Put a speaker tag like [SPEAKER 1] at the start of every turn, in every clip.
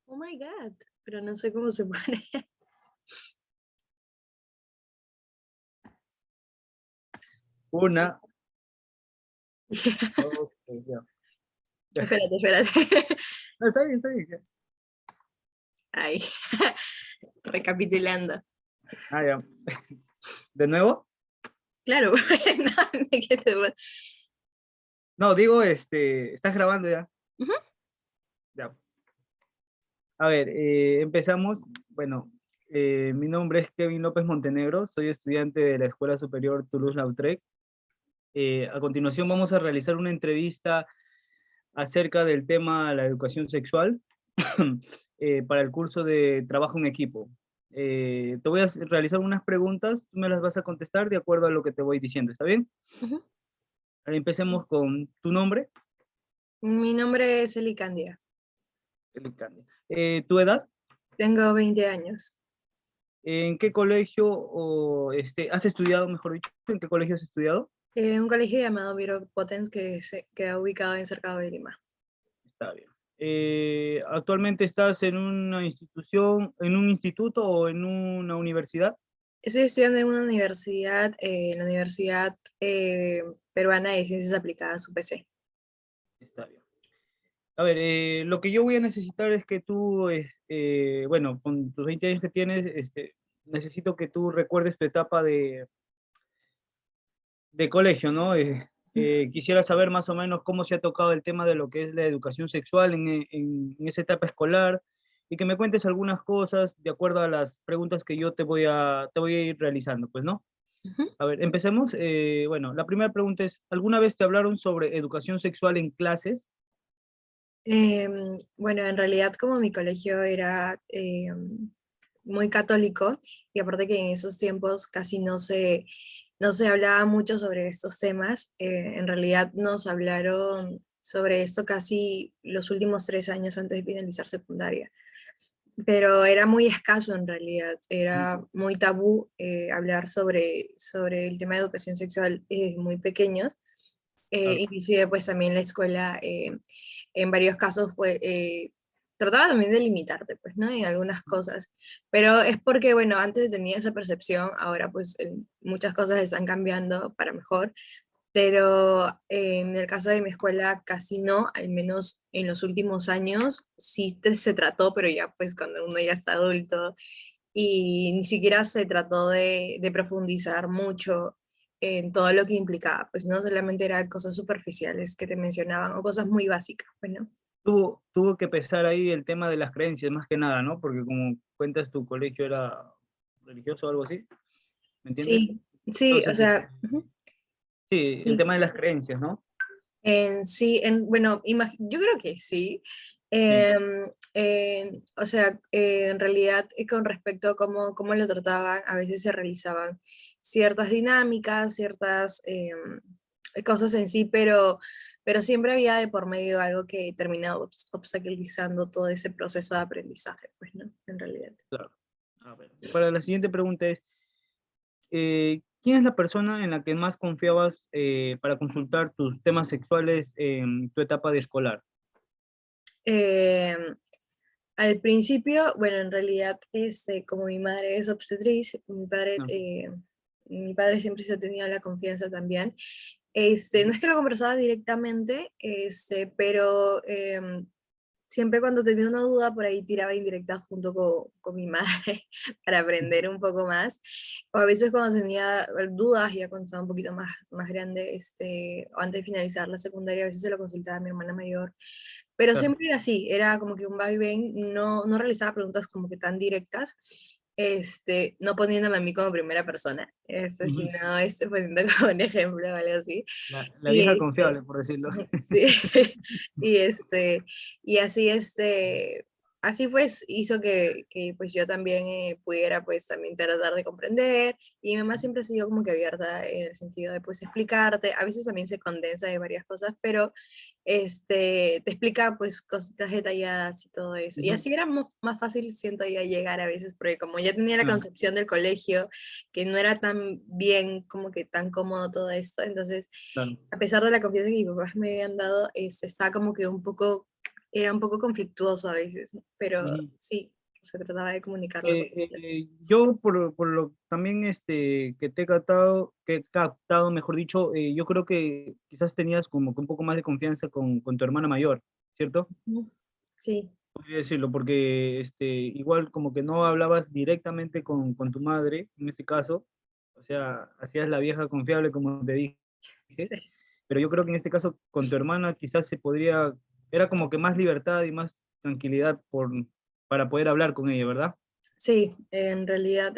[SPEAKER 1] Oh my God, pero no sé cómo se pone.
[SPEAKER 2] Una, dos, tres, ya. Ya.
[SPEAKER 1] Espérate, espérate.
[SPEAKER 2] No, está bien, está bien. Ya.
[SPEAKER 1] Ahí, recapitulando.
[SPEAKER 2] Ah, ya. ¿De nuevo?
[SPEAKER 1] Claro, no, ¿qué te pasa?
[SPEAKER 2] No, digo, estás grabando ya.
[SPEAKER 1] Ujú.
[SPEAKER 2] Ya. A ver, empezamos. Bueno, mi nombre es Kevin López Montenegro, soy estudiante de la Escuela Superior Toulouse-Lautrec. A continuación vamos a realizar una entrevista acerca del tema la educación sexual para el curso de trabajo en equipo. Te voy a realizar unas preguntas, tú me las vas a contestar de acuerdo a lo que te voy diciendo, ¿está bien?
[SPEAKER 1] Ujú.
[SPEAKER 2] Ahora empecemos con tu nombre,
[SPEAKER 1] Mi nombre es Eli Candia.
[SPEAKER 2] tu edad,
[SPEAKER 1] Tengo 20 años.
[SPEAKER 2] en qué colegio has estudiado, mejor dicho, en qué colegio has estudiado.
[SPEAKER 1] Un colegio llamado Miro Potens que se queda ubicado en Cercado de Lima.
[SPEAKER 2] Está bien. ¿Actualmente estás en una institución, en un instituto o en una universidad?
[SPEAKER 1] Estoy estudiando en una universidad, en la Universidad Peruana de Ciencias Aplicadas, UPC.
[SPEAKER 2] Está bien. A ver, lo que yo voy a necesitar es que tú, bueno, con tus 20 años que tienes, necesito que tú recuerdes tu etapa de colegio, ¿no? Quisiera saber más o menos cómo se ha tocado el tema de lo que es la educación sexual en esa etapa escolar y que me cuentes algunas cosas de acuerdo a las preguntas que yo te voy a ir realizando, pues, ¿no?
[SPEAKER 1] Ujú.
[SPEAKER 2] A ver, empecemos. Bueno, la primera pregunta es, ¿alguna vez te hablaron sobre educación sexual en clases?
[SPEAKER 1] Bueno, en realidad como mi colegio era muy católico y aparte que en esos tiempos casi no se hablaba mucho sobre estos temas, en realidad nos hablaron sobre esto casi los últimos 3 años antes de finalizar secundaria, pero era muy escaso en realidad, era muy tabú hablar sobre el tema de educación sexual desde muy pequeños,
[SPEAKER 2] Claro.
[SPEAKER 1] inclusive pues también la escuela en varios casos pues trataba también de limitarte pues, ¿no? En algunas cosas, pero es porque bueno, antes tenía esa percepción, ahora pues muchas cosas están cambiando para mejor, pero en el caso de mi escuela casi no, al menos en los últimos años sí se trató, pero ya pues cuando uno ya está adulto y ni siquiera se trató de profundizar mucho en todo lo que implicaba, pues no solamente eran cosas superficiales que te mencionaban o cosas muy básicas, pues no.
[SPEAKER 2] Tuvo que pesar ahí el tema de las creencias, más que nada, ¿no? Porque como cuentas, tu colegio era religioso o algo así, ¿me entiendes?
[SPEAKER 1] Sí, sí, o
[SPEAKER 2] Entonces,
[SPEAKER 1] sea, ujú,
[SPEAKER 2] sí, el
[SPEAKER 1] sí.
[SPEAKER 2] tema de las creencias, ¿no?
[SPEAKER 1] Sí, bueno, yo creo que sí.
[SPEAKER 2] Sí,
[SPEAKER 1] O sea, en realidad, con respecto a cómo lo trataban, a veces se realizaban ciertas dinámicas, ciertas cosas en sí, pero siempre había de por medio algo que terminaba obstaculizando todo ese proceso de aprendizaje, pues, ¿no? En realidad.
[SPEAKER 2] claro. A ver, para la siguiente pregunta es, ¿quién es la persona en la que más confiabas para consultar tus temas sexuales en tu etapa de escolar?
[SPEAKER 1] Em, Al principio, bueno, en realidad, como mi madre es obstetriz,
[SPEAKER 2] No,
[SPEAKER 1] mi padre siempre se ha tenido la confianza también. No es que lo conversaba directamente, pero siempre cuando tenía una duda, por ahí tiraba indirectas junto con mi madre para aprender un poco más. O a veces cuando tenía dudas, ya cuando estaba un poquito más grande, o antes de finalizar la secundaria, a veces se lo consultaba a mi hermana mayor, pero
[SPEAKER 2] claro.
[SPEAKER 1] siempre era así, era como que un va y ven, no realizaba preguntas como que tan directas, no poniéndome a mí como primera persona,
[SPEAKER 2] Ujú.
[SPEAKER 1] sino poniendo como un ejemplo o algo así.
[SPEAKER 2] La
[SPEAKER 1] Y
[SPEAKER 2] vieja confiable, por decirlo.
[SPEAKER 1] sí, y y así así pues hizo que pues yo también pudiera pues también tratar de comprender, y mi mamá siempre ha sido como que abierta en el sentido de pues explicarte, a veces también se condensa de varias cosas, pero te explica pues cositas detalladas y todo eso. Y
[SPEAKER 2] Ujú.
[SPEAKER 1] así era más fácil, siento yo, llegar a veces, porque como ya tenía la
[SPEAKER 2] Claro,
[SPEAKER 1] concepción del colegio, que no era tan bien, como que tan cómodo todo esto, entonces,
[SPEAKER 2] claro.
[SPEAKER 1] a pesar de la confianza que mis papás me habían dado, estaba como que un poco era un poco conflictuoso a veces, ¿no? Pero
[SPEAKER 2] Ujú.
[SPEAKER 1] sí, se trataba de comunicarlo con ella.
[SPEAKER 2] Yo por lo también que te que he captado, mejor dicho, yo creo que quizás tenías como que un poco más de confianza con tu hermana mayor, ¿cierto?
[SPEAKER 1] Ujú. Sí,
[SPEAKER 2] Podría decirlo, porque igual como que no hablabas directamente con tu madre, en ese caso, o sea, hacías la vieja confiable, como te dije,
[SPEAKER 1] sí.
[SPEAKER 2] pero yo creo que en este caso con tu hermana quizás era como que más libertad y más tranquilidad para poder hablar con ella, ¿verdad?
[SPEAKER 1] Sí, en realidad,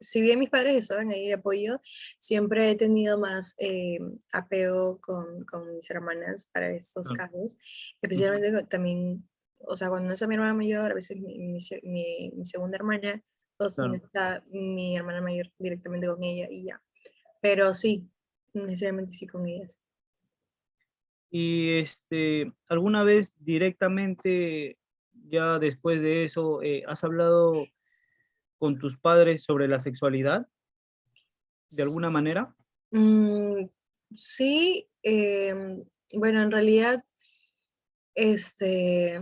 [SPEAKER 1] si bien mis padres estaban ahí de apoyo, siempre he tenido más apego con mis hermanas para estos
[SPEAKER 2] Claro.
[SPEAKER 1] casos,
[SPEAKER 2] Ujú.
[SPEAKER 1] especialmente también, o sea, cuando no está mi hermana mayor, a veces mi segunda hermana, o si no
[SPEAKER 2] Claro.
[SPEAKER 1] está mi hermana mayor directamente con ella y ya. Pero sí, necesariamente sí con ellas.
[SPEAKER 2] Y ¿alguna vez directamente, ya después de eso, has hablado con tus padres sobre la sexualidad de alguna manera?
[SPEAKER 1] Mm, sí, bueno, en realidad, este,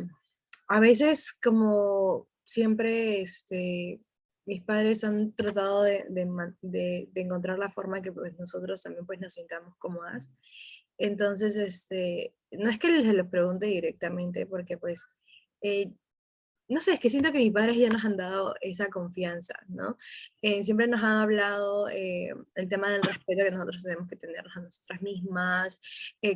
[SPEAKER 1] a veces como siempre, mis padres han tratado de encontrar la forma que pues nosotros también pues nos sintamos cómodas. Entonces, no es que les lo pregunte directamente, porque pues eh, no sé, es que siento que mis padres ya nos han dado esa confianza, ¿no? Siempre nos han hablado el tema del respeto que nosotros tenemos que tener a nosotras mismas,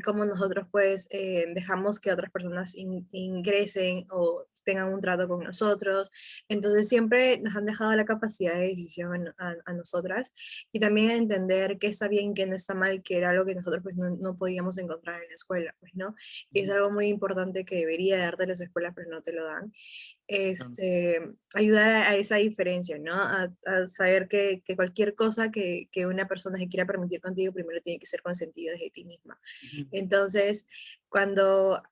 [SPEAKER 1] cómo nosotros pues dejamos que otras personas ingresen o tengan un trato con nosotros. Entonces siempre nos han dejado la capacidad de decisión a nosotras y también a entender qué está bien, qué no está mal, que era algo que nosotros pues no podíamos encontrar en la escuela, pues, ¿no? Y es
[SPEAKER 2] Ujú.
[SPEAKER 1] algo muy importante que debería darte las escuelas, pero no te lo dan
[SPEAKER 2] Claro.
[SPEAKER 1] ayudar a esa diferencia, ¿no? A saber que cualquier cosa que una persona se quiera permitir contigo, primero tiene que ser consentido desde ti misma.
[SPEAKER 2] Ujú.
[SPEAKER 1] Entonces, cuando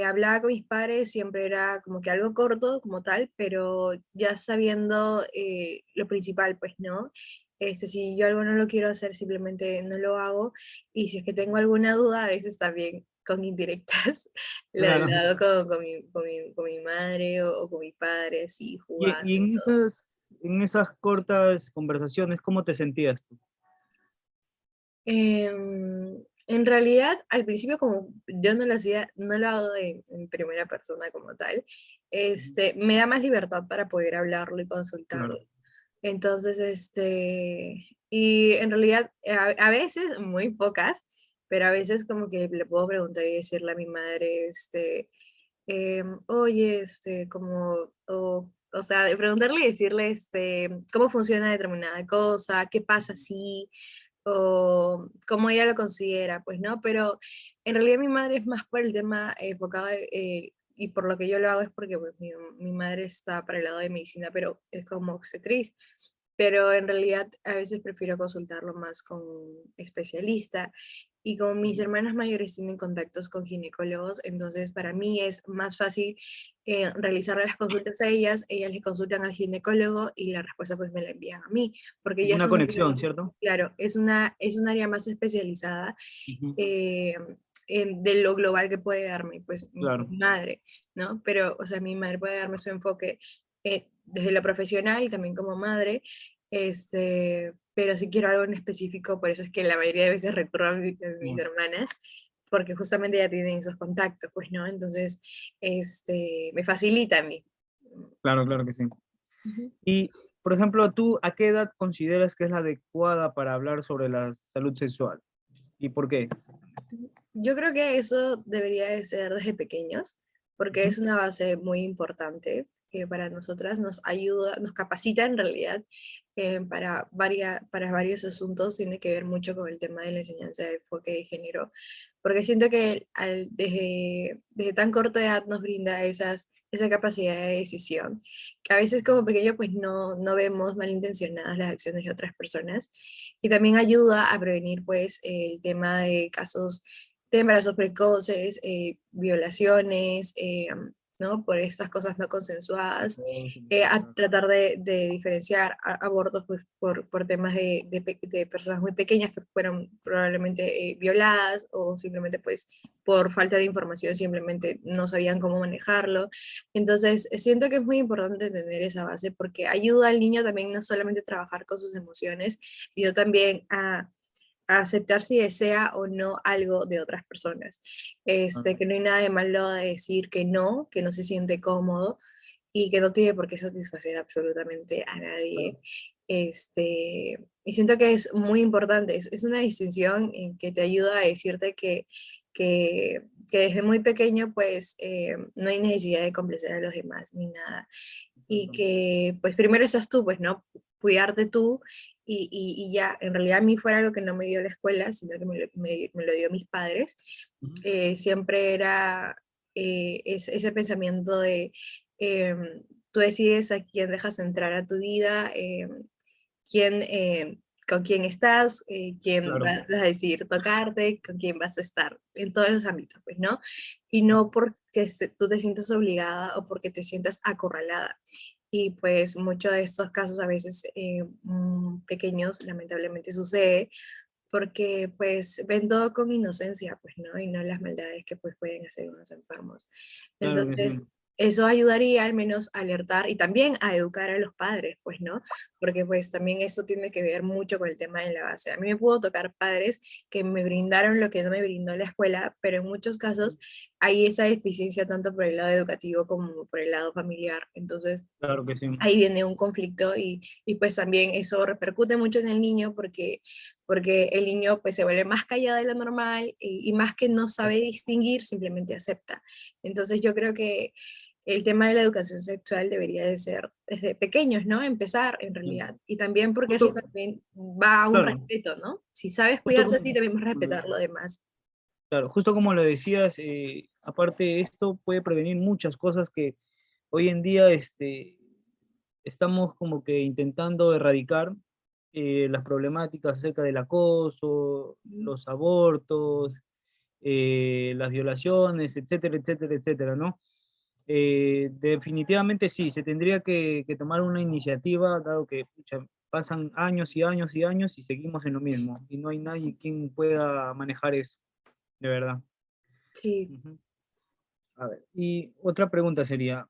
[SPEAKER 1] hablaba con mis padres, siempre era como que algo corto como tal, pero ya sabiendo lo principal, pues, ¿no? Si yo algo no lo quiero hacer, simplemente no lo hago. Y si es que tengo alguna duda, a veces también con indirectas,
[SPEAKER 2] Claro.
[SPEAKER 1] lo hago con mi madre o con mi padre, así jugando
[SPEAKER 2] Y
[SPEAKER 1] y todo.
[SPEAKER 2] en esas cortas conversaciones, ¿cómo te sentías tú?
[SPEAKER 1] En realidad, al principio, como yo no lo hacía, no lo hago en primera persona como tal,
[SPEAKER 2] Ujú.
[SPEAKER 1] me da más libertad para poder hablarlo y consultarlo.
[SPEAKER 2] Claro.
[SPEAKER 1] Entonces, y en realidad, a veces, muy pocas, pero a veces como que le puedo preguntar y decirle a mi madre, oye, como, o sea, de preguntarle y decirle, cómo funciona determinada cosa, qué pasa si, o cómo ella lo considera, pues, ¿no? Pero en realidad mi madre es más por el tema enfocado, y por lo que yo lo hago es porque pues, mi madre está para el lado de medicina, pero es como obstetriz. Pero en realidad a veces prefiero consultarlo más con un especialista. Y como mis
[SPEAKER 2] Ujú.
[SPEAKER 1] hermanas mayores tienen contactos con ginecólogos, entonces para mí es más fácil realizar las consultas a ellas le consultan al ginecólogo y la respuesta pues me la envían a mí, porque
[SPEAKER 2] Como
[SPEAKER 1] ya
[SPEAKER 2] una
[SPEAKER 1] es un
[SPEAKER 2] conexión,
[SPEAKER 1] área,
[SPEAKER 2] ¿cierto?
[SPEAKER 1] claro, es un área más especializada
[SPEAKER 2] Ujú.
[SPEAKER 1] eh, de lo global que puede darme pues
[SPEAKER 2] Claro.
[SPEAKER 1] mi madre, ¿no? Pero, o sea, mi madre puede darme su enfoque desde lo profesional y también como madre, pero si quiero algo en específico, por eso es que la mayoría de veces recurro a mis
[SPEAKER 2] Bueno,
[SPEAKER 1] hermanas, porque justamente ya tienen esos contactos, pues, ¿no? Entonces, me facilita a mí.
[SPEAKER 2] claro, claro que sí.
[SPEAKER 1] Ujú.
[SPEAKER 2] Y, por ejemplo, ¿tú a qué edad consideras que es la adecuada para hablar sobre la salud sexual? ¿Y por qué?
[SPEAKER 1] Yo creo que eso debería de ser desde pequeños, porque
[SPEAKER 2] Ujú.
[SPEAKER 1] es una base muy importante que para nosotras nos ayuda, nos capacita en realidad para varios asuntos. Tiene que ver mucho con el tema de la enseñanza de enfoque de género, porque siento que desde tan corta edad nos brinda esa capacidad de decisión, que a veces como pequeño pues no vemos malintencionadas las acciones de otras personas, y también ayuda a prevenir pues el tema de casos de embarazos precoces, violaciones, ¿no? Por estas cosas no consensuadas,
[SPEAKER 2] Oh, sí,
[SPEAKER 1] a
[SPEAKER 2] claro.
[SPEAKER 1] tratar de diferenciar abortos pues, por temas de personas muy pequeñas que fueron probablemente violadas o simplemente pues por falta de información simplemente no sabían cómo manejarlo. Entonces, siento que es muy importante tener esa base porque ayuda al niño también no solamente a trabajar con sus emociones, sino también a aceptar si desea o no algo de otras personas.
[SPEAKER 2] Claro,
[SPEAKER 1] Que no hay nada de malo de decir que no se siente cómodo y que no tiene por qué satisfacer absolutamente a
[SPEAKER 2] claro,
[SPEAKER 1] nadie. Y siento que es muy importante, es una distinción en que te ayuda a decirte que desde muy pequeño pues no hay necesidad de complacer a los demás ni nada. Y
[SPEAKER 2] exacto.
[SPEAKER 1] que pues primero estás tú, pues, ¿no? Cuidarte tú y ya, en realidad a mí fuera lo que no me dio la escuela, sino que me lo dio mis padres,
[SPEAKER 2] Ujú.
[SPEAKER 1] siempre era ese pensamiento de tú decides a quién dejas entrar a tu vida, quién, con quién estás, quién
[SPEAKER 2] Claro,
[SPEAKER 1] vas a decidir tocarte, con quién vas a estar, en todos los ámbitos, pues, ¿no? Y no porque tú te sientas obligada o porque te sientas acorralada. Y pues muchos de estos casos a veces pequeños lamentablemente sucede porque pues ven todo con inocencia, pues, ¿no? Y no las maldades que pues pueden hacer unos enfermos.
[SPEAKER 2] claro que
[SPEAKER 1] Entonces,
[SPEAKER 2] sí.
[SPEAKER 1] eso ayudaría al menos a alertar y también a educar a los padres, pues, ¿no? Porque pues también eso tiene que ver mucho con el tema de la base. A mí me pudo tocar padres que me brindaron lo que no me brindó la escuela, pero en muchos casos hay esa deficiencia tanto por el lado educativo como por el lado familiar. Entonces,
[SPEAKER 2] Claro que sí.
[SPEAKER 1] ahí viene un conflicto y pues también eso repercute mucho en el niño porque el niño pues se vuelve más callado de lo normal y más que no sabe distinguir, simplemente acepta. Entonces yo creo que el tema de la educación sexual debería de ser desde pequeños, ¿no? Empezar en realidad. Y también porque eso
[SPEAKER 2] Justo,
[SPEAKER 1] también va a un
[SPEAKER 2] claro,
[SPEAKER 1] respeto, ¿no? Si sabes
[SPEAKER 2] justo
[SPEAKER 1] cuidarte a ti, también vas a respetar lo demás.
[SPEAKER 2] claro, justo como lo decías, aparte esto puede prevenir muchas cosas que hoy en día estamos como que intentando erradicar las problemáticas acerca del acoso, los abortos, las violaciones, etcétera, etcétera, etcétera, ¿no? Definitivamente sí, se tendría que tomar una iniciativa, dado que pucha, pasan años y años y años y seguimos en lo mismo, y no hay nadie quien pueda manejar eso, de verdad.
[SPEAKER 1] Sí.
[SPEAKER 2] Ujú. A ver, y otra pregunta sería,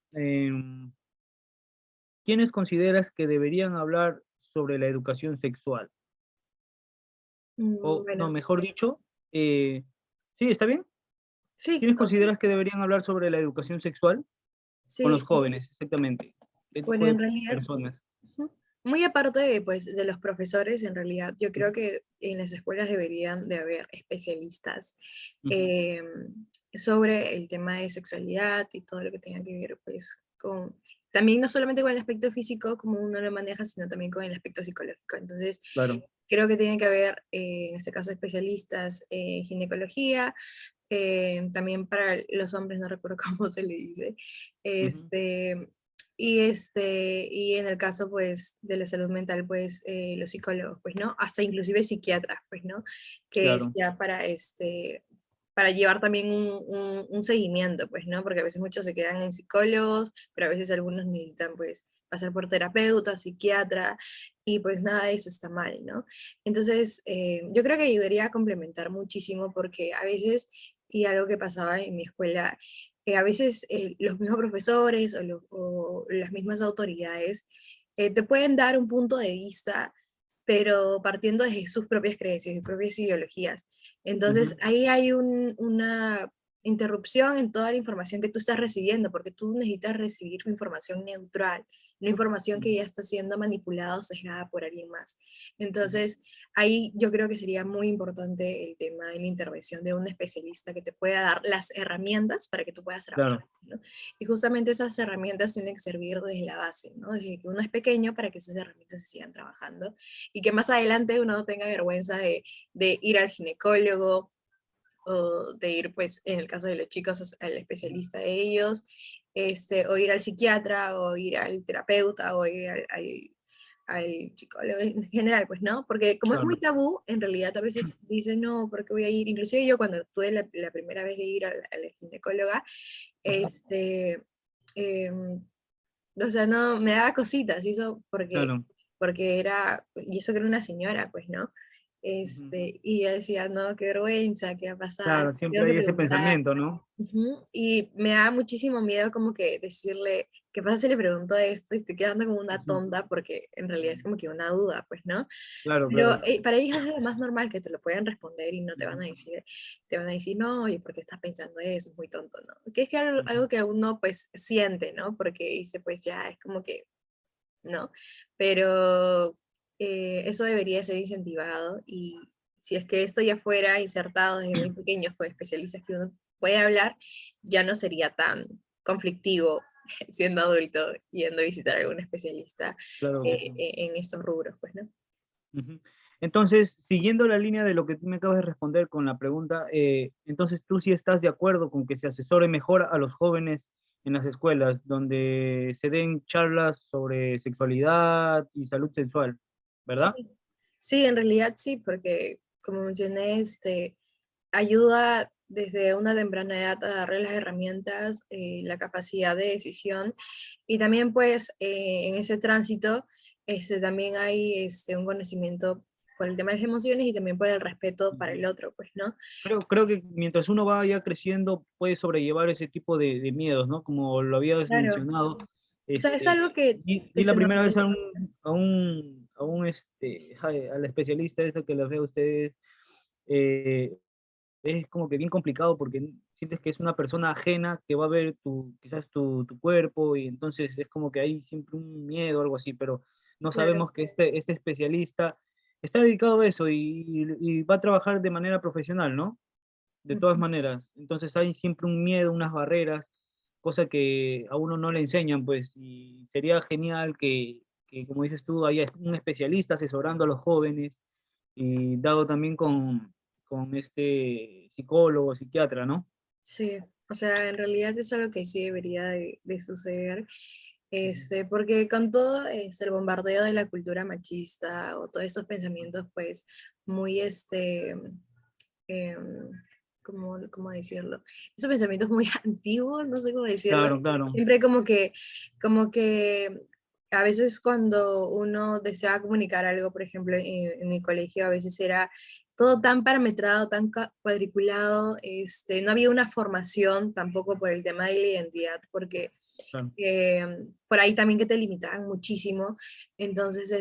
[SPEAKER 2] ¿quiénes consideras que deberían hablar sobre la educación sexual? O, no,
[SPEAKER 1] Bueno,
[SPEAKER 2] mejor dicho, sí, ¿está bien?
[SPEAKER 1] sí,
[SPEAKER 2] ¿Quiénes consideras que deberían hablar sobre la educación sexual con los
[SPEAKER 1] sí.
[SPEAKER 2] jóvenes, exactamente? ¿Qué
[SPEAKER 1] Bueno,
[SPEAKER 2] tipo de
[SPEAKER 1] en realidad
[SPEAKER 2] personas?
[SPEAKER 1] ujú. Muy aparte de, pues, de los profesores, en realidad, yo creo que en las escuelas deberían de haber especialistas
[SPEAKER 2] Ujú.
[SPEAKER 1] eh, sobre el tema de sexualidad y todo lo que tenga que ver, pues, con, también no solamente con el aspecto físico, como uno lo maneja, sino también con el aspecto psicológico. Entonces,
[SPEAKER 2] Claro.
[SPEAKER 1] creo que tiene que haber, en este caso, especialistas en ginecología, también para los hombres, no recuerdo cómo se le dice,
[SPEAKER 2] Ujú.
[SPEAKER 1] este, y en el caso, pues, de la salud mental, pues, los psicólogos, pues, ¿no? Hasta inclusive psiquiatras, pues, ¿no? Que es
[SPEAKER 2] Claro,
[SPEAKER 1] ya para llevar también un seguimiento, pues, ¿no? Porque a veces muchos se quedan en psicólogos, pero a veces algunos necesitan, pues, pasar por terapeuta, psiquiatra, y pues nada de eso está mal, ¿no? Entonces, yo creo que ayudaría a complementar muchísimo porque a veces, y algo que pasaba en mi escuela, a veces los mismos profesores o las mismas autoridades te pueden dar un punto de vista, pero partiendo de sus propias creencias, sus propias ideologías. Entonces,
[SPEAKER 2] ujú,
[SPEAKER 1] ahí hay una interrupción en toda la información que tú estás recibiendo, porque tú necesitas recibir información neutral, no información que
[SPEAKER 2] ujú,
[SPEAKER 1] ya está siendo manipulada o sesgada por alguien más.
[SPEAKER 2] ujú.
[SPEAKER 1] Entonces, ahí yo creo que sería muy importante el tema de la intervención de un especialista que te pueda dar las herramientas para que tú puedas trabajar,
[SPEAKER 2] Claro,
[SPEAKER 1] ¿no? Y justamente esas herramientas tienen que servir desde la base, ¿no? Desde que uno es pequeño para que esas herramientas se sigan trabajando y que más adelante uno no tenga vergüenza de ir al ginecólogo o de ir, pues, en el caso de los chicos, al especialista de ellos, o ir al psiquiatra, o ir al terapeuta, o ir al psicólogo en general, pues, ¿no? Porque como es muy
[SPEAKER 2] claro.
[SPEAKER 1] tabú, en realidad a veces dicen, no, ¿por qué voy a ir? Inclusive yo cuando tuve la primera vez de ir a la ginecóloga,
[SPEAKER 2] Ujú.
[SPEAKER 1] em, o sea, no, me daba cositas, y eso
[SPEAKER 2] Claro.
[SPEAKER 1] porque era, y eso que era una señora, pues, ¿no?
[SPEAKER 2] Ujú.
[SPEAKER 1] Y yo decía, no, qué vergüenza, ¿qué va a pasar?
[SPEAKER 2] Claro, siempre
[SPEAKER 1] Tengo que
[SPEAKER 2] hay ese
[SPEAKER 1] preguntar.
[SPEAKER 2] pensamiento, ¿no?
[SPEAKER 1] Ujú. Y me da muchísimo miedo como que decirle, ¿qué pasa si le pregunto esto y estoy quedando como una
[SPEAKER 2] Ujú.
[SPEAKER 1] tonta? Porque en realidad es como que una duda, pues, ¿no?
[SPEAKER 2] Claro,
[SPEAKER 1] Pero
[SPEAKER 2] claro.
[SPEAKER 1] para ellos es lo más normal que te lo puedan responder y no
[SPEAKER 2] Ujú.
[SPEAKER 1] te van a decir, no, oye, ¿por qué estás pensando eso? Es muy tonto, ¿no? Que es que algo,
[SPEAKER 2] Ujú.
[SPEAKER 1] algo que uno pues siente, ¿no? Porque dice, pues ya es como que, ¿no? Pero eso debería ser incentivado y si es que esto ya fuera insertado desde muy pequeños con especialistas que uno puede hablar, ya no sería tan conflictivo siendo adulto yendo a visitar a algún especialista
[SPEAKER 2] Claro que sí.
[SPEAKER 1] en estos rubros, pues, ¿no?
[SPEAKER 2] Ujú. Entonces, siguiendo la línea de lo que tú me acabas de responder con la pregunta, entonces tú sí estás de acuerdo con que se asesore mejor a los jóvenes en las escuelas, donde se den charlas sobre sexualidad y salud sexual,
[SPEAKER 1] Sí,
[SPEAKER 2] ¿verdad?
[SPEAKER 1] sí, en realidad sí, porque como mencioné, ayuda desde una temprana edad a darle las herramientas, la capacidad de decisión y también pues en ese tránsito también hay un conocimiento por el tema de las emociones y también por el respeto para el
[SPEAKER 2] Ujú.
[SPEAKER 1] otro, pues, ¿no?
[SPEAKER 2] Creo que mientras uno vaya creciendo puede sobrellevar ese tipo de miedos, ¿no? Como lo habías
[SPEAKER 1] Claro,
[SPEAKER 2] mencionado,
[SPEAKER 1] o sea, es
[SPEAKER 2] este,
[SPEAKER 1] algo que
[SPEAKER 2] y la
[SPEAKER 1] se
[SPEAKER 2] primera vez
[SPEAKER 1] normaliza.
[SPEAKER 2] al especialista este que les veo a ustedes, eh, es como que bien complicado porque sientes que es una persona ajena que va a ver quizás tu cuerpo y entonces es como que hay siempre un miedo o algo así, pero no
[SPEAKER 1] Claro.
[SPEAKER 2] sabemos que este especialista está dedicado a eso y va a trabajar de manera profesional, ¿no? De todas
[SPEAKER 1] Ujú.
[SPEAKER 2] maneras. Entonces hay siempre un miedo, unas barreras, cosa que a uno no le enseñan, pues, y sería genial que como dices tú, haya un especialista asesorando a los jóvenes y dado también con este psicólogo, psiquiatra, ¿no?
[SPEAKER 1] Sí, o sea, en realidad es algo que sí debería de suceder,
[SPEAKER 2] Ujú.
[SPEAKER 1] porque con todo el bombardeo de la cultura machista o todos estos pensamientos, pues, muy, em, ¿cómo decirlo? Esos pensamientos muy antiguos, no sé cómo decirlo,
[SPEAKER 2] Claro, claro.
[SPEAKER 1] siempre como que a veces cuando uno desea comunicar algo, por ejemplo, en mi colegio a veces era todo tan parametrado, tan cuadriculado, no había una formación tampoco por el tema de la identidad, porque
[SPEAKER 2] Claro.
[SPEAKER 1] por ahí también que te limitaban muchísimo, entonces,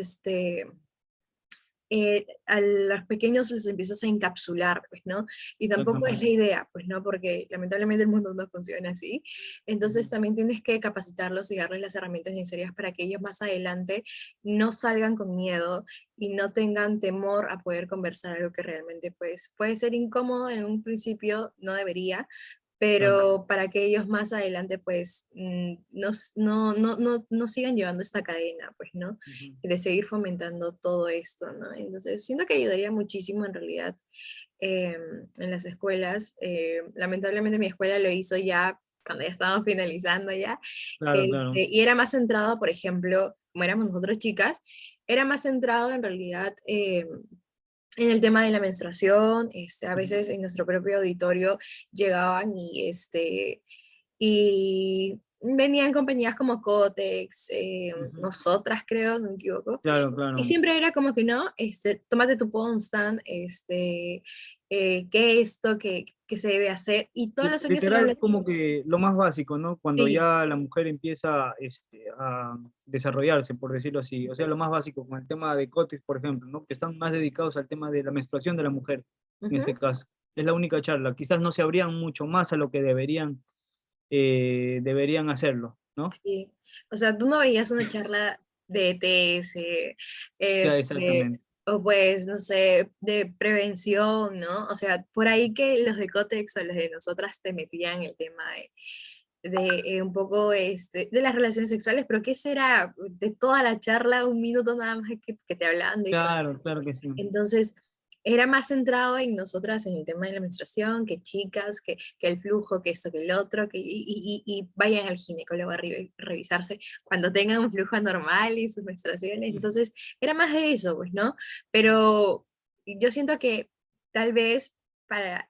[SPEAKER 1] a los pequeños los empiezas a encapsular, pues, ¿no? Y tampoco es la
[SPEAKER 2] Exactamente.
[SPEAKER 1] idea, pues, ¿no? Porque lamentablemente el mundo no funciona así. Entonces
[SPEAKER 2] Ujú.
[SPEAKER 1] también tienes que capacitarlos y darles las herramientas necesarias para que ellos más adelante no salgan con miedo y no tengan temor a poder conversar algo que realmente, pues, puede ser incómodo en un principio, no debería,
[SPEAKER 2] Claro.
[SPEAKER 1] pero para que ellos más adelante pues no sigan llevando esta cadena, pues, ¿no?
[SPEAKER 2] Ujú.
[SPEAKER 1] Y de seguir fomentando todo esto, ¿no? Entonces, siento que ayudaría muchísimo en realidad eh, en las escuelas. Lamentablemente mi escuela lo hizo ya cuando ya estábamos finalizando ya,
[SPEAKER 2] Claro, claro.
[SPEAKER 1] y era más centrado, por ejemplo, como éramos nosotros chicas, era más centrado en realidad en el tema de la menstruación, a
[SPEAKER 2] Ujú.
[SPEAKER 1] veces en nuestro propio auditorio llegaban y venían compañías como Cotex,
[SPEAKER 2] Ujú.
[SPEAKER 1] nosotras creo, no me equivoco,
[SPEAKER 2] Claro,
[SPEAKER 1] y
[SPEAKER 2] claro.
[SPEAKER 1] siempre era como que no, tómate tu Ponstan, que esto, que se debe hacer, y todos los años era lo
[SPEAKER 2] Literal, como
[SPEAKER 1] mismo.
[SPEAKER 2] que lo más básico, ¿no? Cuando
[SPEAKER 1] Sí,
[SPEAKER 2] ya la mujer empieza a desarrollarse, por decirlo así. O sea, lo más básico, con el tema de Cotex, por ejemplo, ¿no? Que están más dedicados al tema de la menstruación de la mujer, en
[SPEAKER 1] ujú,
[SPEAKER 2] este caso. Es la única charla. Quizás no se abrían mucho más a lo que deberían hacerlo, ¿no?
[SPEAKER 1] sí. O sea, tú no veías una charla de ETS,
[SPEAKER 2] Claro,
[SPEAKER 1] este,
[SPEAKER 2] exactamente.
[SPEAKER 1] o pues, no sé, de prevención, ¿no? O sea, por ahí que los de Cotex o los de nosotras te metían el tema un poco de las relaciones sexuales, pero ¿qué será? De toda la charla, un minuto nada más que te hablaban de eso.
[SPEAKER 2] Claro, claro que sí.
[SPEAKER 1] Entonces, era más centrado en nosotras, en el tema de la menstruación, que chicas, que el flujo, que esto, que el otro, y vayan al ginecólogo a revisarse cuando tengan un flujo anormal y sus menstruaciones.
[SPEAKER 2] Ujú.
[SPEAKER 1] Entonces, era más de eso, pues, ¿no? Pero yo siento que tal vez para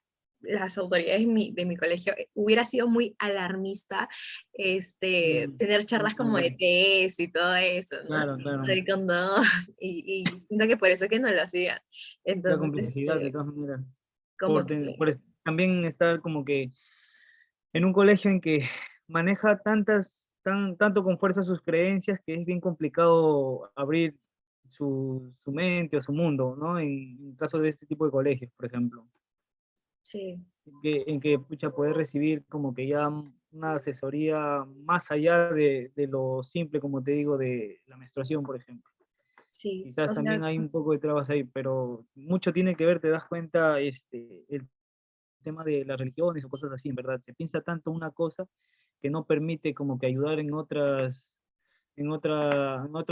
[SPEAKER 1] las autoridades de mi colegio, hubiera sido muy alarmista
[SPEAKER 2] Mm,
[SPEAKER 1] tener charlas como de
[SPEAKER 2] claro,
[SPEAKER 1] ETS y todo eso, ¿no?
[SPEAKER 2] claro, claro.
[SPEAKER 1] De condón, y siento que por eso que no lo hacían.
[SPEAKER 2] La
[SPEAKER 1] Entonces,
[SPEAKER 2] complejidad, de todas maneras.
[SPEAKER 1] como que,
[SPEAKER 2] También estar como que en un colegio en que maneja tanto con fuerza sus creencias que es bien complicado abrir su mente o su mundo, ¿no? En caso de este tipo de colegios, por ejemplo,
[SPEAKER 1] sí,
[SPEAKER 2] en que pucha, poder recibir como que ya una asesoría más allá de lo simple, como te digo, de la menstruación, por ejemplo.
[SPEAKER 1] sí,
[SPEAKER 2] Quizás
[SPEAKER 1] o sea,
[SPEAKER 2] también hay un poco de trabas ahí, pero mucho tiene que ver, te das cuenta, el tema de las religiones o cosas así, en verdad. Se piensa tanto una cosa que no permite como que ayudar en otras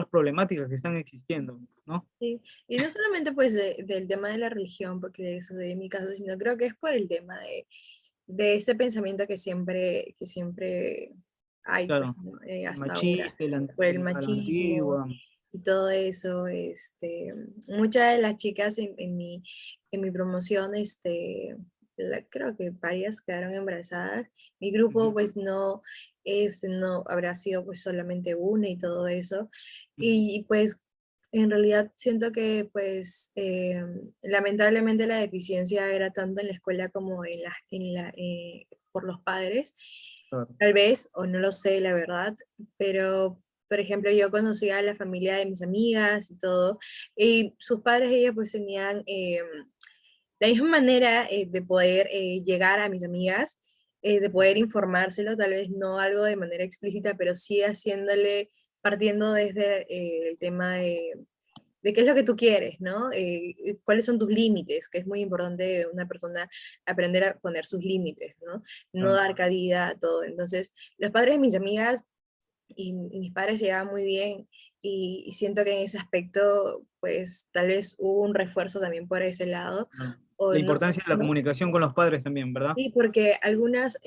[SPEAKER 2] problemáticas que están existiendo, ¿no?
[SPEAKER 1] sí. Y no solamente pues del tema de la religión, porque eso es mi caso, sino creo que es por el tema de ese pensamiento que siempre hay, pues,
[SPEAKER 2] Claro,
[SPEAKER 1] ¿no?
[SPEAKER 2] el
[SPEAKER 1] Hasta ahora,
[SPEAKER 2] machista,
[SPEAKER 1] por el
[SPEAKER 2] a la
[SPEAKER 1] machismo
[SPEAKER 2] antigua.
[SPEAKER 1] y todo eso. Muchas de las chicas en mi promoción, creo que varias quedaron embarazadas. Mi grupo,
[SPEAKER 2] Ujú,
[SPEAKER 1] pues, no habrá sido pues solamente una y todo eso.
[SPEAKER 2] ujú,
[SPEAKER 1] Y pues en realidad siento que pues lamentablemente la deficiencia era tanto en la escuela como por los padres,
[SPEAKER 2] claro,
[SPEAKER 1] tal vez, o no lo sé, la verdad, pero por ejemplo yo conocía a la familia de mis amigas y todo, y sus padres, ellas pues tenían la misma manera de poder llegar a mis amigas, de poder
[SPEAKER 2] ujú,
[SPEAKER 1] informárselo, tal vez no algo de manera explícita, pero sí haciéndole, partiendo desde el tema de qué es lo que tú quieres, ¿no? Cuáles son tus límites, que es muy importante una persona aprender a poner sus límites, ¿no? No
[SPEAKER 2] claro.
[SPEAKER 1] dar cabida a todo. Entonces, los padres de mis amigas y mis padres se llevaban muy bien y siento que en ese aspecto, pues tal vez hubo un refuerzo también por ese lado,
[SPEAKER 2] Claro.
[SPEAKER 1] o
[SPEAKER 2] La
[SPEAKER 1] no sé,
[SPEAKER 2] importancia de la
[SPEAKER 1] ¿no?
[SPEAKER 2] comunicación con los padres también, ¿verdad?
[SPEAKER 1] Sí, porque algunas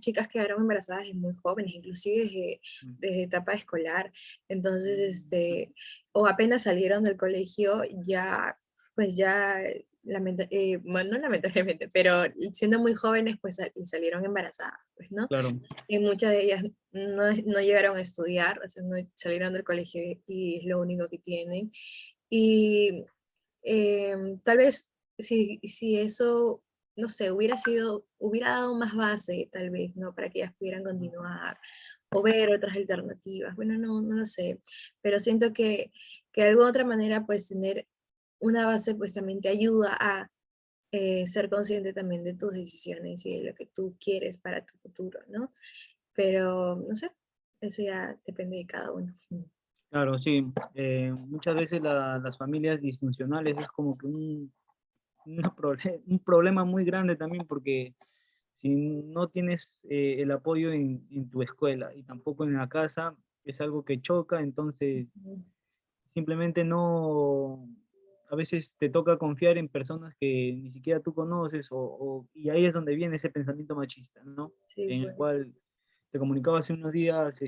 [SPEAKER 1] chicas quedaron embarazadas y muy jóvenes, inclusive
[SPEAKER 2] Mm,
[SPEAKER 1] desde etapa escolar. Entonces,
[SPEAKER 2] mm,
[SPEAKER 1] o apenas salieron del colegio, ya, pues ya, bueno, no lamentablemente, pero siendo muy jóvenes, pues salieron embarazadas, pues, ¿no?
[SPEAKER 2] claro,
[SPEAKER 1] Y muchas de ellas no llegaron a estudiar, o sea, no salieron del colegio y es lo único que tienen. Y tal vez si eso, no sé, hubiera dado más base, tal vez, ¿no? Para que ellas pudieran continuar o ver otras alternativas. Bueno, no lo sé, pero siento que de alguna otra manera, pues tener una base, pues también te ayuda a ser consciente también de tus decisiones y de lo que tú quieres para tu futuro, ¿no? Pero, no sé, eso ya depende de cada uno.
[SPEAKER 2] claro, sí. Muchas veces las familias disfuncionales es como que un problema muy grande también porque si no tienes el apoyo en tu escuela y tampoco en la casa, es algo que choca, entonces simplemente no, a veces te toca confiar en personas que ni siquiera tú conoces y ahí es donde viene ese pensamiento machista, ¿no?
[SPEAKER 1] Sí,
[SPEAKER 2] En el
[SPEAKER 1] pues,
[SPEAKER 2] cual te comunicaba hace unos días,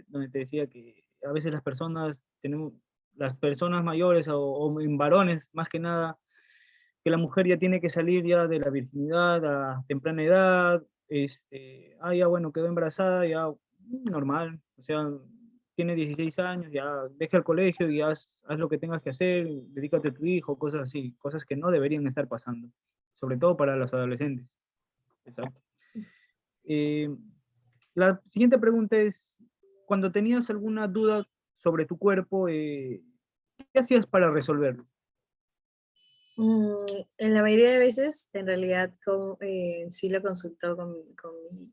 [SPEAKER 2] donde te decía que a veces las personas mayores o en varones, más que nada, que la mujer ya tiene que salir ya de la virginidad a temprana edad, ya bueno, quedó embarazada, ya normal, o sea, tiene 16 años, ya deja el colegio y haz lo que tengas que hacer, dedícate a tu hijo, cosas así, cosas que no deberían estar pasando, sobre todo para los adolescentes. Exacto. Eh, la siguiente pregunta es, cuando tenías alguna duda sobre tu cuerpo, ¿qué hacías para resolverlo?
[SPEAKER 1] En la mayoría de veces, en realidad, sí lo consultó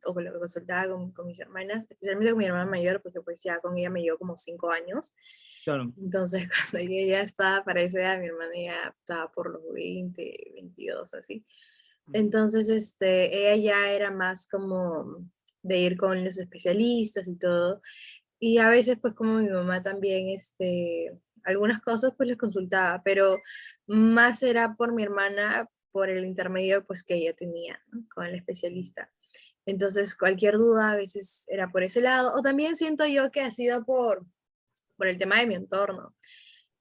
[SPEAKER 1] o lo consultaba con mis hermanas, especialmente con mi hermana mayor, porque pues ya con ella me llevo como 5 años.
[SPEAKER 2] Claro.
[SPEAKER 1] Entonces, cuando ella ya estaba para esa edad, mi hermana ya estaba por los 20 22 así.
[SPEAKER 2] Ujú.
[SPEAKER 1] Entonces, ella ya era más como de ir con los especialistas y todo. Y a veces, pues como mi mamá también, algunas cosas pues les consultaba, pero más era por mi hermana, por el intermedio pues que ella tenía, ¿no? Con el especialista. Entonces, cualquier duda a veces era por ese lado, o también siento yo que ha sido por el tema de mi entorno.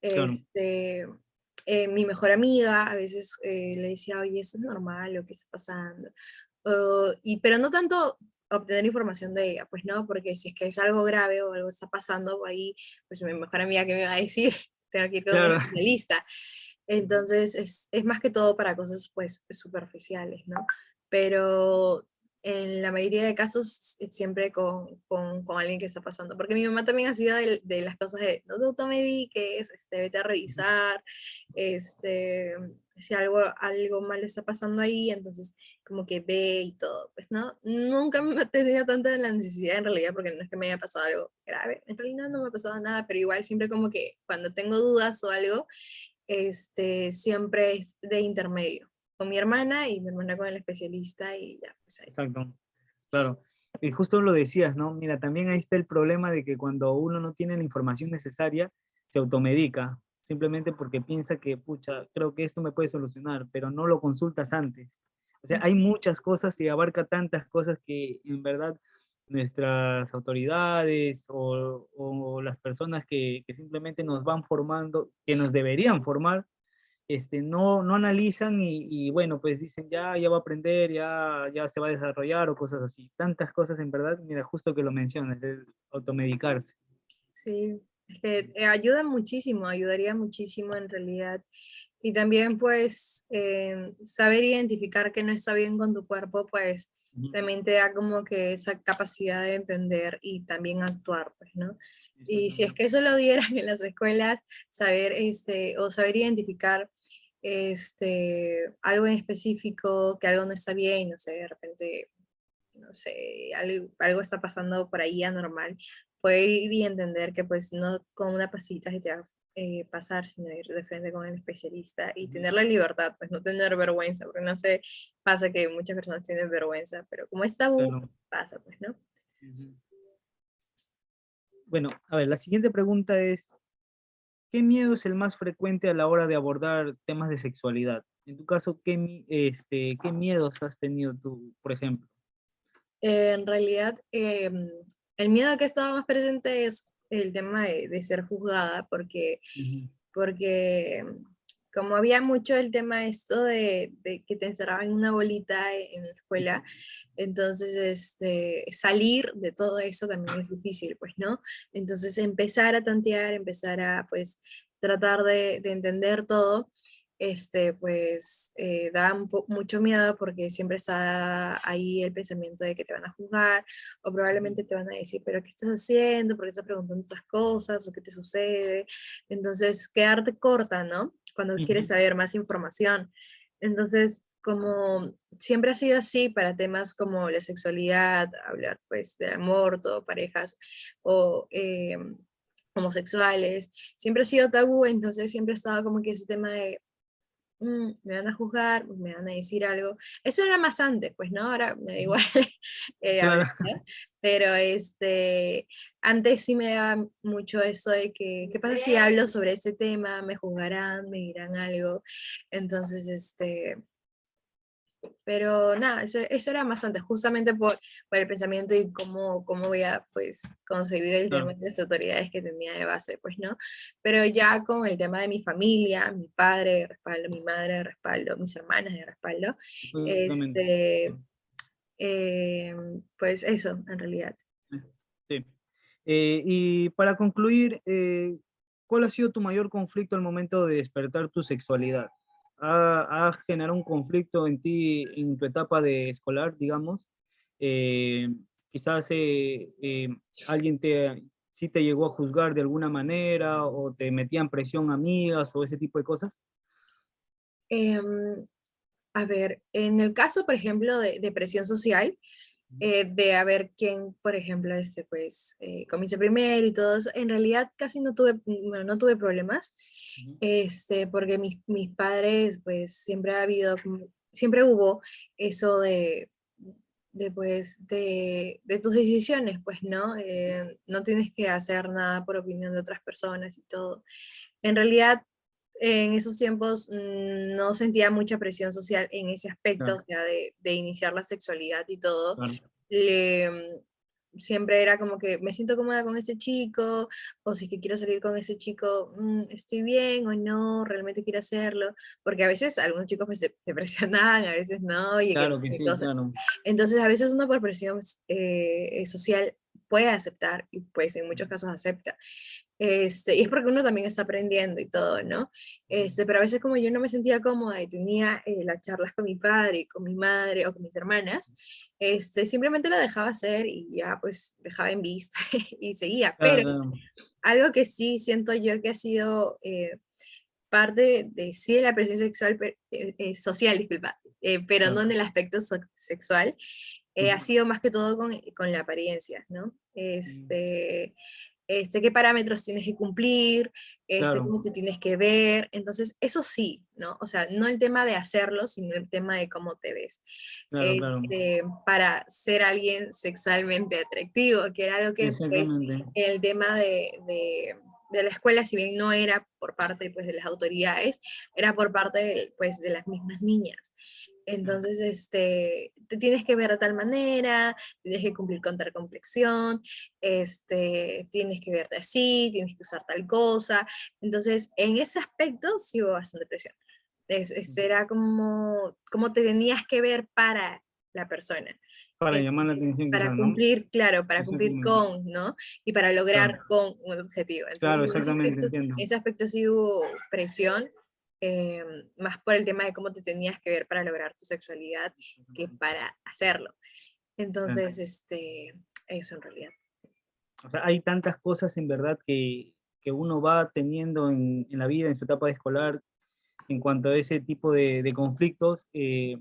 [SPEAKER 2] Claro.
[SPEAKER 1] Este, Mi mejor amiga a veces le decía, oye, esto es normal, lo que está pasando. Pero no tanto obtener información de ella, pues no, porque si es que es algo grave o algo está pasando ahí, pues mi mejor amiga que me va a decir, tengo que ir con un
[SPEAKER 2] Claro.
[SPEAKER 1] especialista. Entonces es más que todo para cosas pues superficiales, ¿no? Pero en la mayoría de casos siempre con alguien que está pasando. Porque mi mamá también ha sido de las cosas de, no te mediques, vete a revisar, este, si algo malo está pasando ahí, entonces como que ve y todo, pues no, nunca me he tenido tanta la necesidad en realidad, porque no es que me haya pasado algo grave, en realidad no me ha pasado nada, pero igual siempre como que cuando tengo dudas o algo, siempre es de intermedio, con mi hermana y mi hermana con el especialista y ya, pues ahí.
[SPEAKER 2] Exacto, claro. Y justo lo decías, ¿no? Mira, también ahí está el problema de que cuando uno no tiene la información necesaria, se automedica, simplemente porque piensa que, pucha, creo que esto me puede solucionar, pero no lo consultas antes. O sea, hay muchas cosas y abarca tantas cosas que en verdad nuestras autoridades o las personas que simplemente nos van formando, que nos deberían formar, no analizan y bueno, pues dicen ya va a aprender, ya se va a desarrollar o cosas así. Tantas cosas en verdad, mira, justo que lo mencionas, el automedicarse.
[SPEAKER 1] Sí, es que ayuda muchísimo, ayudaría muchísimo en realidad. Y también pues saber identificar que no está bien con tu cuerpo, pues
[SPEAKER 2] Ujú.
[SPEAKER 1] también te da como que esa capacidad de entender y también actuar, pues, ¿no? Y si es
[SPEAKER 2] Exactamente.
[SPEAKER 1] que eso lo dieran en las escuelas, saber, o saber identificar algo en específico, que algo no está bien, no sé, de repente no sé, algo está pasando por ahí anormal, puede ir y entender que pues no con una pasita se te va a pasar, sino ir de frente con el especialista y
[SPEAKER 2] Ujú.
[SPEAKER 1] tener la libertad, pues no tener vergüenza, porque no sé, pasa que muchas personas tienen vergüenza, pero como es tabú,
[SPEAKER 2] Claro.
[SPEAKER 1] pasa, pues, ¿no?
[SPEAKER 2] Ujú. Bueno, a ver, la siguiente pregunta es, ¿qué miedo es el más frecuente a la hora de abordar temas de sexualidad? En tu caso, ¿qué miedos has tenido tú, por ejemplo?
[SPEAKER 1] En realidad, el miedo que estaba más presente es el tema de ser juzgada,
[SPEAKER 2] Ujú.
[SPEAKER 1] porque como había mucho el tema esto de que te encerraban en una bolita en la escuela, entonces salir de todo eso también es difícil, pues, ¿no? Entonces empezar a tantear, empezar a, pues, tratar de entender todo, pues, da mucho miedo porque siempre está ahí el pensamiento de que te van a juzgar, o
[SPEAKER 2] Ujú.
[SPEAKER 1] probablemente te van a decir, pero ¿qué estás haciendo? ¿Por qué estás preguntando estas cosas? ¿O qué te sucede? Entonces, quedarte corta, ¿no? Cuando quieres
[SPEAKER 2] Ujú.
[SPEAKER 1] saber más información. Entonces, como siempre ha sido así para temas como la sexualidad, hablar pues del amor, todo parejas o homosexuales, siempre ha sido tabú, entonces siempre ha estado como que ese tema de me van a juzgar, me van a decir algo. Eso era más antes, pues, ¿no? Ahora me da igual hablar,
[SPEAKER 2] Claro.
[SPEAKER 1] ¿no? Pero antes sí me daba mucho eso de que, ¿qué pasa si hablo sobre este tema? ¿Me juzgarán? ¿Me dirán algo? Entonces, pero nada, eso era más antes, justamente por el pensamiento y cómo voy a, pues, concebir el tema
[SPEAKER 2] Claro,
[SPEAKER 1] de las autoridades que tenía de base, pues, ¿no? Pero ya con el tema de mi familia, mi padre de respaldo, mi madre de respaldo, mis hermanas de respaldo,
[SPEAKER 2] absolutamente.
[SPEAKER 1] este, eh, pues eso, en realidad.
[SPEAKER 2] Sí. Y para concluir, ¿cuál ha sido tu mayor conflicto al momento de despertar tu sexualidad? ¿Ha generado un conflicto en ti en tu etapa de escolar, digamos? Eh, Quizás alguien sí te llegó a juzgar de alguna manera o te metían presión amigas o ese tipo de cosas.
[SPEAKER 1] Em, a ver, en el caso, por ejemplo, de presión social, de a ver quién, por ejemplo, pues, comienza primero y todo eso. En realidad casi no tuve, bueno, no tuve problemas,
[SPEAKER 2] Ujú.
[SPEAKER 1] porque mis padres, pues, siempre ha habido, siempre hubo eso de tus decisiones, pues, ¿no? No tienes que hacer nada por opinión de otras personas y todo. En realidad, en esos tiempos no sentía mucha presión social en ese aspecto,
[SPEAKER 2] Claro,
[SPEAKER 1] o sea, de iniciar la sexualidad y todo.
[SPEAKER 2] claro.
[SPEAKER 1] Le- siempre era como que me siento cómoda con ese chico, o si es que quiero salir con ese chico, estoy bien o no, realmente quiero hacerlo, porque a veces algunos chicos pues te presionan, a veces no, y que
[SPEAKER 2] Claro que
[SPEAKER 1] qué
[SPEAKER 2] sí,
[SPEAKER 1] cosas.
[SPEAKER 2] claro.
[SPEAKER 1] Entonces a veces uno por presión social puede aceptar, y pues en muchos casos acepta. Y es porque uno también está aprendiendo y todo, ¿no? Pero a veces como yo no me sentía cómoda y tenía las charlas con mi padre y con mi madre o con mis hermanas, simplemente lo dejaba hacer y ya pues dejaba en vista y seguía.
[SPEAKER 2] Claro,
[SPEAKER 1] Pero
[SPEAKER 2] claro.
[SPEAKER 1] algo que sí siento yo que ha sido parte de sí de la presión sexual, social, disculpa, pero no
[SPEAKER 2] Claro.
[SPEAKER 1] en el aspecto sexual, ha
[SPEAKER 2] Ujú.
[SPEAKER 1] sido más que todo con la apariencia, ¿no? Qué parámetros tienes que cumplir,
[SPEAKER 2] Claro,
[SPEAKER 1] cómo te tienes que ver. Entonces, eso sí, ¿no? O sea, no el tema de hacerlo, sino el tema de cómo te ves.
[SPEAKER 2] claro, claro.
[SPEAKER 1] Para ser alguien sexualmente atractivo, que era algo que, pues,
[SPEAKER 2] Exactamente.
[SPEAKER 1] el tema de la escuela, si bien no era por parte, pues, de las autoridades, era por parte, pues, de las mismas niñas.
[SPEAKER 2] Claro.
[SPEAKER 1] Entonces, te tienes que ver de tal manera, tienes que cumplir con tal complexión, tienes que verte así, tienes que usar tal cosa. Entonces, en ese aspecto sí hubo bastante presión. Era como te tenías que ver para la persona,
[SPEAKER 2] Para
[SPEAKER 1] eh,
[SPEAKER 2] llamar la atención quizás,
[SPEAKER 1] para
[SPEAKER 2] ¿no?
[SPEAKER 1] cumplir, claro, para cumplir
[SPEAKER 2] Exactamente.
[SPEAKER 1] con, ¿no? Y para
[SPEAKER 2] Claro,
[SPEAKER 1] lograr con un objetivo. Entonces,
[SPEAKER 2] claro, exactamente, entiendo.
[SPEAKER 1] en ese aspecto sí hubo presión, eh, más por el tema de cómo te tenías que ver para lograr tu sexualidad que para hacerlo.
[SPEAKER 2] Claro.
[SPEAKER 1] Entonces, eso en realidad.
[SPEAKER 2] O sea, hay tantas cosas en verdad que uno va teniendo en la vida, en su etapa escolar, en cuanto a ese tipo de conflictos, que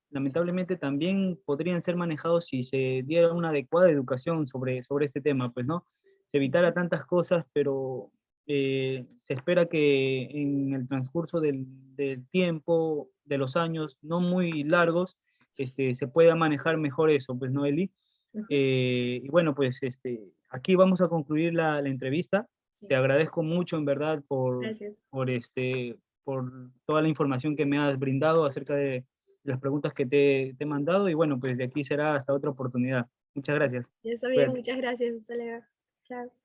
[SPEAKER 2] lamentablemente también podrían ser manejados si se diera una adecuada educación sobre este tema, pues, ¿no? Se evitara tantas cosas, pero se espera que en el transcurso del tiempo, de los años, no muy largos, se pueda manejar mejor eso, pues, ¿no, Eli?
[SPEAKER 1] Ujú.
[SPEAKER 2] Y bueno, pues aquí vamos a concluir la entrevista. Te
[SPEAKER 1] Sí,
[SPEAKER 2] agradezco mucho, en verdad,
[SPEAKER 1] gracias.
[SPEAKER 2] por toda la información que me has brindado acerca de las preguntas que te he mandado. Y bueno, pues de aquí será hasta otra oportunidad. Muchas gracias.
[SPEAKER 1] Ya está bien,
[SPEAKER 2] Cuídate.
[SPEAKER 1] muchas gracias. Hasta luego. Chao.